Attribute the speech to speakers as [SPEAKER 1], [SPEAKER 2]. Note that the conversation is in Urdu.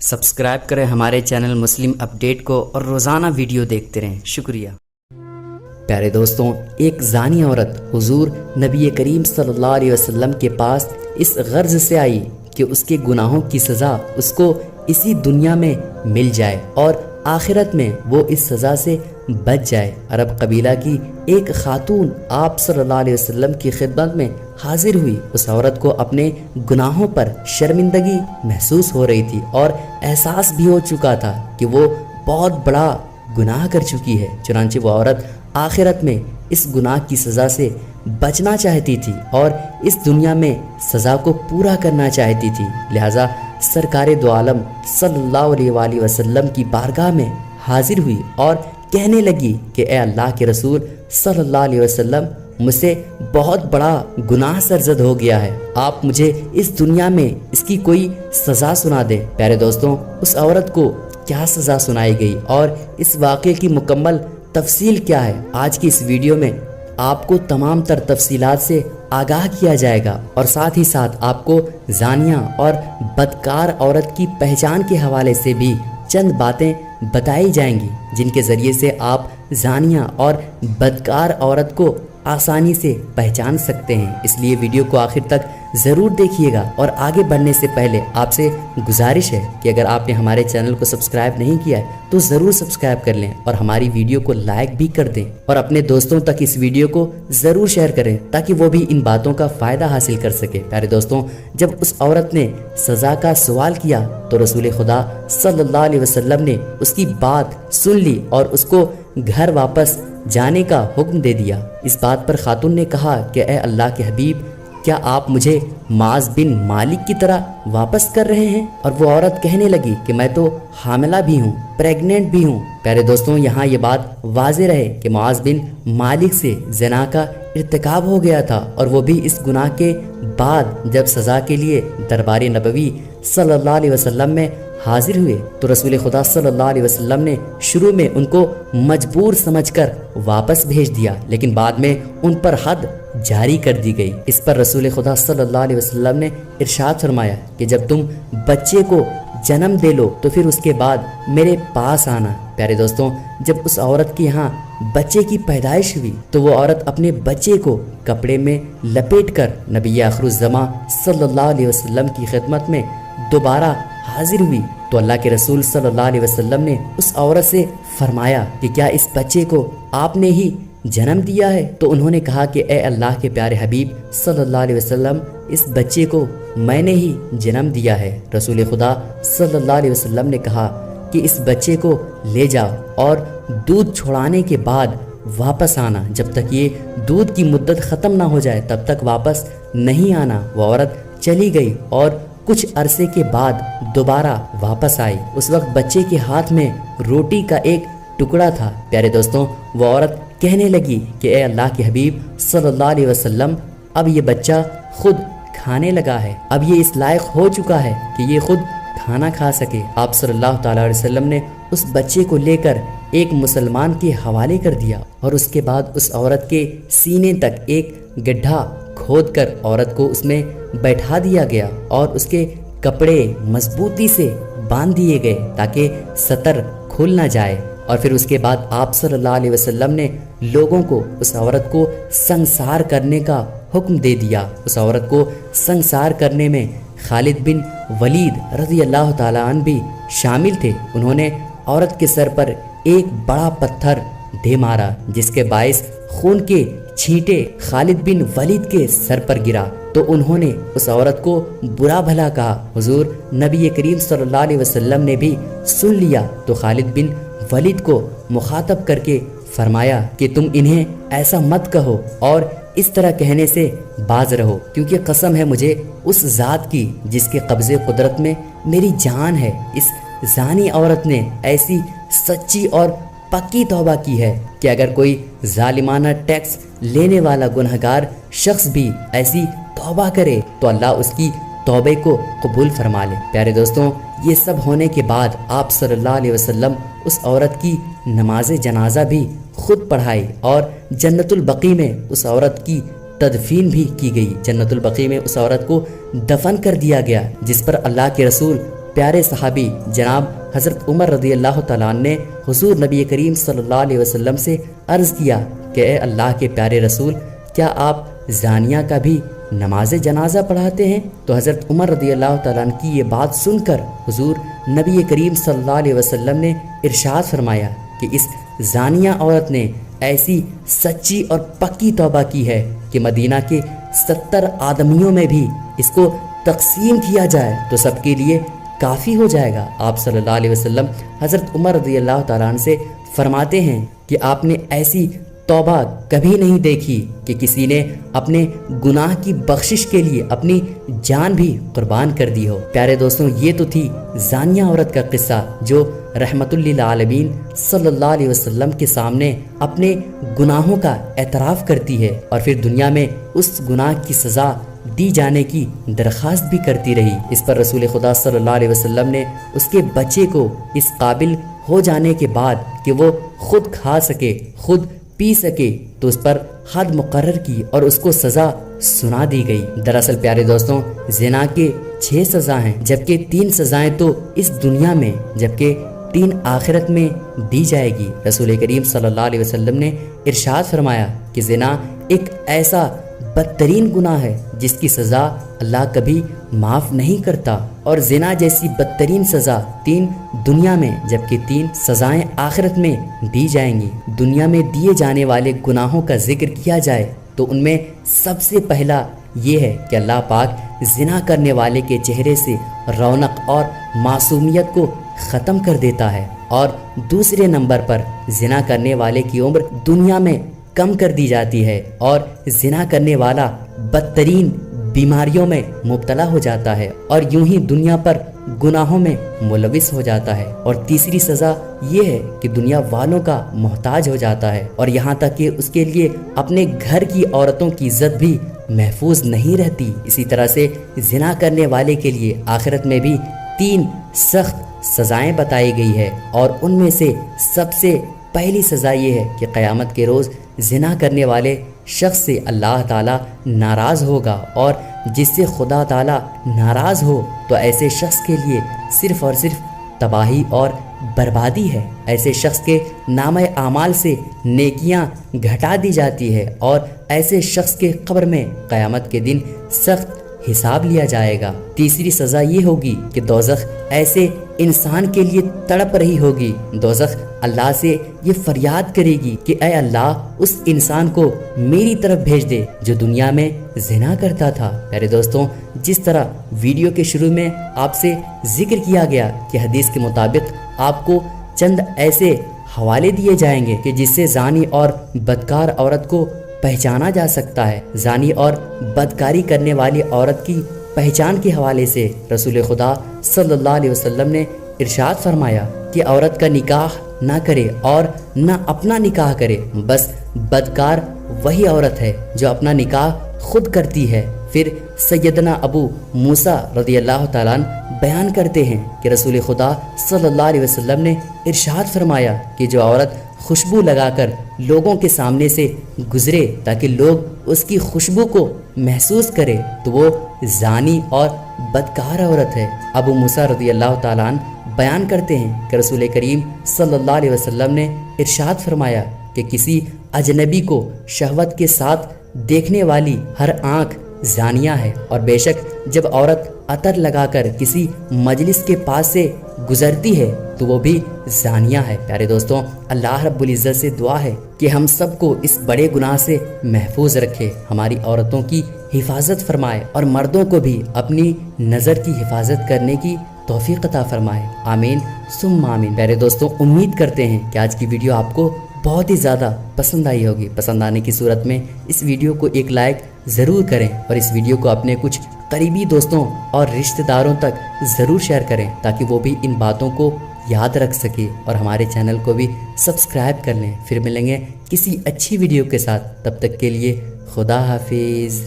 [SPEAKER 1] سبسکرائب کریں ہمارے چینل مسلم اپڈیٹ کو اور روزانہ ویڈیو دیکھتے رہیں۔ شکریہ۔ پیارے دوستوں، ایک زانی عورت حضور نبی کریم صلی اللہ علیہ وسلم کے پاس اس غرض سے آئی کہ اس کے گناہوں کی سزا اس کو اسی دنیا میں مل جائے اور آخرت میں وہ اس سزا سے بچ جائے۔ عرب قبیلہ کی ایک خاتون آپ صلی اللہ علیہ وسلم کی خدمت میں حاضر ہوئی۔ اس عورت کو اپنے گناہوں پر شرمندگی محسوس ہو رہی تھی اور احساس بھی ہو چکا تھا کہ وہ بہت بڑا گناہ کر چکی ہے۔ چنانچہ وہ عورت آخرت میں اس گناہ کی سزا سے بچنا چاہتی تھی اور اس دنیا میں سزا کو پورا کرنا چاہتی تھی، لہٰذا سرکار دو عالم صلی اللہ علیہ وآلہ وسلم کی بارگاہ میں حاضر ہوئی اور کہنے لگی کہ اے اللہ کے رسول صلی اللہ علیہ وسلم، مجھ سے بہت بڑا گناہ سرزد ہو گیا ہے، آپ مجھے اس دنیا میں اس کی کوئی سزا سنا دیں۔ پیارے دوستوں، اس عورت کو کیا سزا سنائی گئی اور اس واقعے کی مکمل تفصیل کیا ہے، آج کی اس ویڈیو میں آپ کو تمام تر تفصیلات سے آگاہ کیا جائے گا اور ساتھ ہی ساتھ آپ کو زانیہ اور بدکار عورت کی پہچان کے حوالے سے بھی چند باتیں بتائی جائیں گی جن کے ذریعے سے آپ زانیہ اور بدکار عورت کو آسانی سے پہچان سکتے ہیں۔ اس لیے ویڈیو کو آخر تک ضرور دیکھیے گا اور آگے بڑھنے سے پہلے آپ سے گزارش ہے کہ اگر آپ نے ہمارے چینل کو سبسکرائب نہیں کیا ہے تو ضرور سبسکرائب کر لیں اور ہماری ویڈیو کو لائک بھی کر دیں اور اپنے دوستوں تک اس ویڈیو کو ضرور شیئر کریں تاکہ وہ بھی ان باتوں کا فائدہ حاصل کر سکے۔ پیارے دوستوں، جب اس عورت نے سزا کا سوال کیا تو رسول خدا صلی اللہ علیہ وسلم نے اس کی بات سن لی اور اس کو گھر واپس جانے کا حکم دے دیا۔ اس بات پر خاتون نے کہا کہ اے اللہ کے حبیب، کیا آپ مجھے معاذ بن مالک کی طرح واپس کر رہے ہیں؟ اور وہ عورت کہنے لگی کہ میں تو حاملہ بھی ہوں، پریگننٹ بھی ہوں۔ پیارے دوستوں، یہاں یہ بات واضح رہے کہ معاذ بن مالک سے زنا کا ارتکاب ہو گیا تھا اور وہ بھی اس گناہ کے بعد جب سزا کے لیے دربار نبوی صلی اللہ علیہ وسلم میں حاضر ہوئے تو رسول خدا صلی اللہ علیہ وسلم نے شروع میں ان کو مجبور سمجھ کر واپس بھیج دیا، لیکن بعد میں ان پر حد جاری کر دی گئی۔ اس پر رسول خدا صلی اللہ علیہ وسلم نے ارشاد فرمایا کہ جب تم بچے کو جنم دے لو تو پھر اس کے بعد میرے پاس آنا۔ پیارے دوستوں، جب اس عورت کے یہاں بچے کی پیدائش ہوئی تو وہ عورت اپنے بچے کو کپڑے میں لپیٹ کر نبی آخر الزماں صلی اللہ علیہ وسلم کی خدمت میں دوبارہ حاضر ہوئی تو اللہ کے رسول صلی اللہ علیہ وسلم نے اس عورت سے فرمایا کہ کیا اس بچے کو آپ نے ہی جنم دیا ہے؟ تو انہوں نے کہا کہ اے اللہ کے پیارے حبیب صلی اللہ علیہ وسلم، اس بچے کو میں نے ہی جنم دیا ہے۔ رسول خدا صلی اللہ علیہ وسلم نے کہا کہ اس بچے کو لے جاؤ اور دودھ چھوڑانے کے بعد واپس آنا، جب تک یہ دودھ کی مدت ختم نہ ہو جائے تب تک واپس نہیں آنا۔ وہ عورت چلی گئی اور کچھ عرصے کے بعد دوبارہ واپس آئی۔ اس وقت بچے کے ہاتھ میں روٹی کا ایک ٹکڑا تھا۔ پیارے دوستوں، وہ عورت کہنے لگی کہ اے اللہ کے حبیب صلی اللہ علیہ وسلم، اب یہ بچہ خود کھانے لگا ہے، اب یہ اس لائق ہو چکا ہے کہ یہ خود کھانا کھا سکے۔ آپ صلی اللہ تعالی علیہ وسلم نے اس بچے کو لے کر ایک مسلمان کے حوالے کر دیا اور اس کے بعد اس عورت کے سینے تک ایک گڈھا کھود کر عورت کو اس میں بیٹھا دیا گیا اور اس کے کپڑے مضبوطی سے باندھ دیے گئے تاکہ سطر کھل نہ جائے۔ اور پھر اس کے بعد آپ صلی اللہ علیہ وسلم نے لوگوں کو اس عورت کو سنسار کرنے کا حکم دے دیا۔ اس عورت کو سنسار کرنے میں خالد بن ولید رضی اللہ تعالیٰ عنہ بھی شامل تھے۔ انہوں نے عورت کے سر پر ایک بڑا پتھر دے مارا جس کے باعث خون کے چھینٹے خالد بن ولید کے سر پر گرا تو انہوں نے اس عورت کو برا بھلا کہا۔ حضور نبی کریم صلی اللہ علیہ وسلم نے بھی سن لیا تو خالد بن ولید کو مخاطب کر کے فرمایا کہ تم انہیں ایسا مت کہو اور اس طرح کہنے سے باز رہو، کیونکہ قسم ہے مجھے اس ذات کی جس کے قبضے قدرت میں میری جان ہے، اس زانی عورت نے ایسی سچی اور پکی توبہ کی ہے کہ اگر کوئی ظالمانہ ٹیکس لینے والا گنہگار شخص بھی ایسی توبہ کرے تو اللہ اس کی توبے کو قبول فرما لے۔ پیارے دوستوں، یہ سب ہونے کے بعد آپ صلی اللہ علیہ وسلم اس عورت کی نماز جنازہ بھی خود پڑھائی اور جنت البقیع میں اس عورت کی تدفین بھی کی گئی۔ جنت البقیع میں اس عورت کو دفن کر دیا گیا، جس پر اللہ کے رسول پیارے صحابی جناب حضرت عمر رضی اللہ تعالیٰ عنہ نے حضور نبی کریم صلی اللہ علیہ وسلم سے عرض کیا کہ اے اللہ کے پیارے رسول، کیا آپ زانیہ کا بھی نماز جنازہ پڑھاتے ہیں؟ تو حضرت عمر رضی اللہ تعالیٰ عنہ کی یہ بات سن کر حضور نبی کریم صلی اللہ علیہ وسلم نے ارشاد فرمایا کہ اس زانیہ عورت نے ایسی سچی اور پکی توبہ کی ہے کہ مدینہ کے 70 آدمیوں میں بھی اس کو تقسیم کیا جائے تو سب کے لیے کافی ہو جائے گا۔ آپ صلی اللہ علیہ وسلم حضرت عمر رضی اللہ تعالیٰ عنہ سے فرماتے ہیں کہ آپ نے ایسی توبہ کبھی نہیں دیکھی کہ کسی نے اپنے گناہ کی بخشش کے لیے اپنی جان بھی قربان کر دی ہو۔ پیارے دوستوں، یہ تو تھی زانیہ عورت کا قصہ جو رحمت للعالمین صلی اللہ علیہ وسلم کے سامنے اپنے گناہوں کا اعتراف کرتی ہے اور پھر دنیا میں اس گناہ کی سزا دی جانے کی درخواست بھی کرتی رہی۔ اس پر رسول خدا صلی اللہ علیہ وسلم نے اس کے بچے کو اس قابل ہو جانے کے بعد کہ وہ خود کھا سکے، خود پی سکے، تو اس پر حد مقرر کی اور اس کو سزا سنا دی گئی۔ دراصل پیارے دوستوں، زنا کے 6 سزا ہیں، جبکہ 3 سزائیں تو اس دنیا میں جبکہ 3 آخرت میں دی جائے گی۔ رسول کریم صلی اللہ علیہ وسلم نے ارشاد فرمایا کہ زنا ایک ایسا بدترین گناہ ہے جس کی سزا اللہ کبھی معاف نہیں کرتا، اور زنا جیسی بدترین سزا 3 دنیا میں جبکہ 3 سزائیں آخرت میں دی جائیں گی۔ دنیا میں دیے جانے والے گناہوں کا ذکر کیا جائے تو ان میں سب سے پہلا یہ ہے کہ اللہ پاک زنا کرنے والے کے چہرے سے رونق اور معصومیت کو ختم کر دیتا ہے، اور دوسرے نمبر پر زنا کرنے والے کی عمر دنیا میں کم کر دی جاتی ہے، اور زنا کرنے والا بدترین بیماریوں میں مبتلا ہو جاتا ہے اور یوں ہی دنیا پر گناہوں میں ملوث ہو جاتا ہے۔ اور تیسری سزا یہ ہے کہ دنیا والوں کا محتاج ہو جاتا ہے، اور یہاں تک کہ اس کے لیے اپنے گھر کی عورتوں کی عزت بھی محفوظ نہیں رہتی۔ اسی طرح سے زنا کرنے والے کے لیے آخرت میں بھی 3 سخت سزائیں بتائی گئی ہے، اور ان میں سے سب سے پہلی سزا یہ ہے کہ قیامت کے روز زنا کرنے والے شخص سے اللہ تعالیٰ ناراض ہوگا، اور جس سے خدا تعالیٰ ناراض ہو تو ایسے شخص کے لیے صرف اور صرف تباہی اور بربادی ہے۔ ایسے شخص کے نامہ اعمال سے نیکیاں گھٹا دی جاتی ہے، اور ایسے شخص کے قبر میں قیامت کے دن سخت حساب لیا جائے گا۔ تیسری سزا یہ ہوگی کہ دوزخ ایسے انسان کے لیے تڑپ رہی ہوگی۔ دوزخ اللہ سے یہ فریاد کرے گی کہ اے اللہ، اس انسان کو میری طرف بھیج دے جو دنیا میں زنا کرتا تھا۔ پیارے دوستوں، جس طرح ویڈیو کے شروع میں آپ سے ذکر کیا گیا کہ حدیث کے مطابق آپ کو چند ایسے حوالے دیے جائیں گے کہ جس سے زانی اور بدکار عورت کو پہچانا جا سکتا ہے۔ زانی اور بدکاری کرنے والی عورت کی پہچان کے حوالے سے رسول خدا صلی اللہ علیہ وسلم نے ارشاد فرمایا کہ عورت کا نکاح نہ کرے اور نہ اپنا نکاح کرے، بس بدکار وہی عورت ہے جو اپنا نکاح خود کرتی ہے۔ پھر سیدنا ابو موسیٰ رضی اللہ تعالیٰ عنہ بیان کرتے ہیں کہ رسول خدا صلی اللہ علیہ وسلم نے ارشاد فرمایا کہ جو عورت خوشبو لگا کر لوگوں کے سامنے سے گزرے تاکہ لوگ اس کی خوشبو کو محسوس کرے تو وہ زانی اور بدکار عورت ہے۔ ابو موسیٰ رضی اللہ تعالیٰ عنہ بیان کرتے ہیں کہ رسول کریم صلی اللہ علیہ وسلم نے ارشاد فرمایا کہ کسی اجنبی کو شہوت کے ساتھ دیکھنے والی ہر آنکھ زانیہ ہے، اور بے شک جب عورت عطر لگا کر کسی مجلس کے پاس سے گزرتی ہے تو وہ بھی زانیہ ہے۔ پیارے دوستوں، اللہ رب العزت سے دعا ہے کہ ہم سب کو اس بڑے گناہ سے محفوظ رکھے، ہماری عورتوں کی حفاظت فرمائے اور مردوں کو بھی اپنی نظر کی حفاظت کرنے کی توفیق عطا فرمائے۔ آمین ثم آمین۔ پیارے دوستوں، امید کرتے ہیں کہ آج کی ویڈیو آپ کو بہت ہی زیادہ پسند آئی ہوگی۔ پسند آنے کی صورت میں اس ویڈیو کو ایک لائک ضرور کریں، اور اس ویڈیو کو اپنے کچھ قریبی دوستوں اور رشتہ داروں تک ضرور شیئر کریں تاکہ وہ بھی ان باتوں کو یاد رکھ سکے، اور ہمارے چینل کو بھی سبسکرائب کر لیں۔ پھر ملیں گے کسی اچھی ویڈیو کے ساتھ، تب تک کے لیے خدا حافظ۔